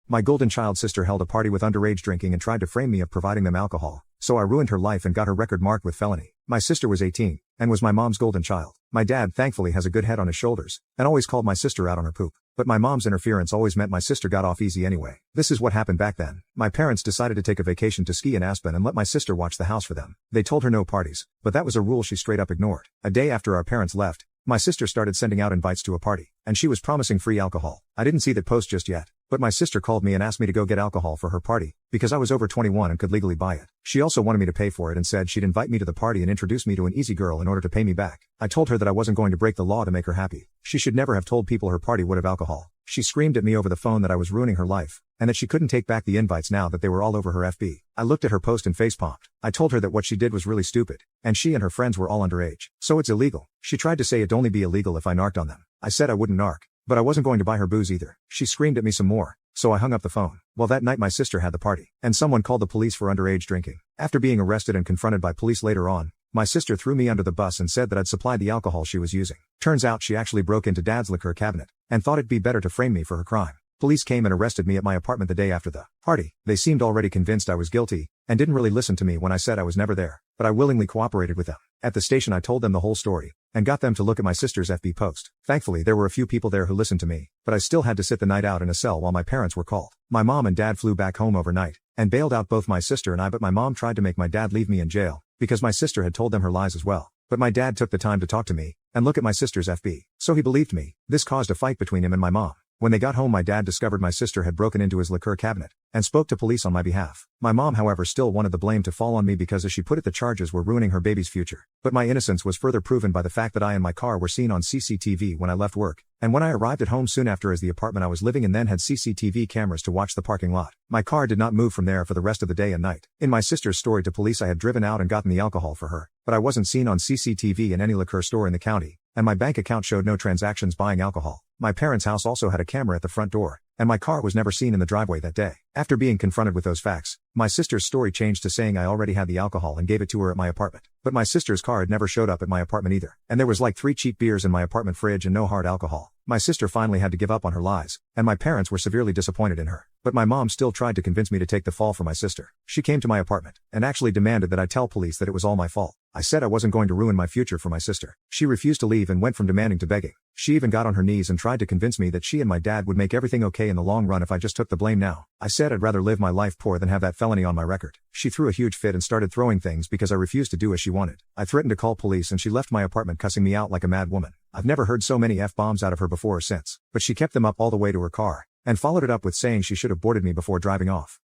My golden child sister held a party with underage drinking and tried to frame me of providing them alcohol, so I ruined her life and got her record marked with felony. My sister was 18, and was my mom's golden child. My dad thankfully has a good head on his shoulders, and always called my sister out on her poop. But my mom's interference always meant my sister got off easy anyway. This is what happened back then. My parents decided to take a vacation to ski in Aspen and let my sister watch the house for them. They told her no parties, but that was a rule she straight up ignored. A day after our parents left, my sister started sending out invites to a party, and she was promising free alcohol. I didn't see that post just yet, but my sister called me and asked me to go get alcohol for her party, because I was over 21 and could legally buy it. She also wanted me to pay for it and said she'd invite me to the party and introduce me to an easy girl in order to pay me back. I told her that I wasn't going to break the law to make her happy. She should never have told people her party would have alcohol. She screamed at me over the phone that I was ruining her life, and that she couldn't take back the invites now that they were all over her FB. I looked at her post and facepalmed. I told her that what she did was really stupid, and she and her friends were all underage, so it's illegal. She tried to say it'd only be illegal if I narked on them. I said I wouldn't narc, but I wasn't going to buy her booze either. She screamed at me some more, so I hung up the phone. Well, that night my sister had the party, and someone called the police for underage drinking. After being arrested and confronted by police later on, my sister threw me under the bus and said that I'd supplied the alcohol she was using. Turns out she actually broke into Dad's liquor cabinet, and thought it'd be better to frame me for her crime. Police came and arrested me at my apartment the day after the party. They seemed already convinced I was guilty, and didn't really listen to me when I said I was never there, but I willingly cooperated with them. At the station I told them the whole story, and got them to look at my sister's FB post. Thankfully there were a few people there who listened to me, but I still had to sit the night out in a cell while my parents were called. My mom and dad flew back home overnight, and bailed out both my sister and I, but my mom tried to make my dad leave me in jail, because my sister had told them her lies as well. But my dad took the time to talk to me, and look at my sister's FB, so he believed me. This caused a fight between him and my mom. When they got home my dad discovered my sister had broken into his liquor cabinet, and spoke to police on my behalf. My mom however still wanted the blame to fall on me because as she put it the charges were ruining her baby's future. But my innocence was further proven by the fact that I and my car were seen on CCTV when I left work, and when I arrived at home soon after, as the apartment I was living in then had CCTV cameras to watch the parking lot. My car did not move from there for the rest of the day and night. In my sister's story to police I had driven out and gotten the alcohol for her, but I wasn't seen on CCTV in any liquor store in the county, and my bank account showed no transactions buying alcohol. My parents' house also had a camera at the front door, and my car was never seen in the driveway that day. After being confronted with those facts, my sister's story changed to saying I already had the alcohol and gave it to her at my apartment. But my sister's car had never showed up at my apartment either, and there was like 3 cheap beers in my apartment fridge and no hard alcohol. My sister finally had to give up on her lies, and my parents were severely disappointed in her. But my mom still tried to convince me to take the fall for my sister. She came to my apartment, and actually demanded that I tell police that it was all my fault. I said I wasn't going to ruin my future for my sister. She refused to leave and went from demanding to begging. She even got on her knees and tried to convince me that she and my dad would make everything okay in the long run if I just took the blame now. I said I'd rather live my life poor than have that felony on my record. She threw a huge fit and started throwing things because I refused to do as she wanted. I threatened to call police and she left my apartment cussing me out like a mad woman. I've never heard so many F-bombs out of her before or since, but she kept them up all the way to her car, and followed it up with saying she should have boarded me before driving off.